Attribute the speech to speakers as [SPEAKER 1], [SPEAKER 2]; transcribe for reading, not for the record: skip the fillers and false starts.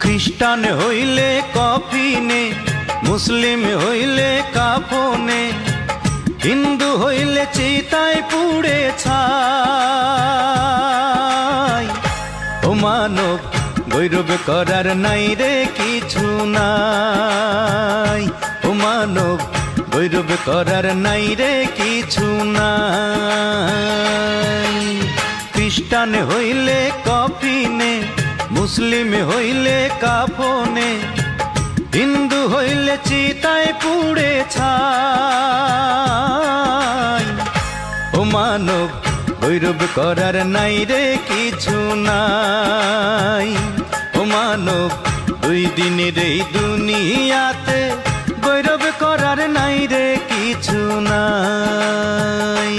[SPEAKER 1] খ্রিস্টান হইলে কফিনে, মুসলিম হইলে কাফনে, হিন্দু হইলে চিতায় পুড়ে ছাই। ও মানব গৌরব করার নাই রে কিছু নাই, ও মানব গৌরব করার নাই রে কিছু নাই। খ্রিস্টান হইলে কফিনে, মুসলিম হইলে কাফনে, হিন্দু হইলে চিতায় পুড়ে ছাই। ও মানব গৌরব করার নাই রে কিছু নাই, ও মানব দুই দিনের এই দুনিয়াতে গৌরব করার নাই রে কিছু নাই।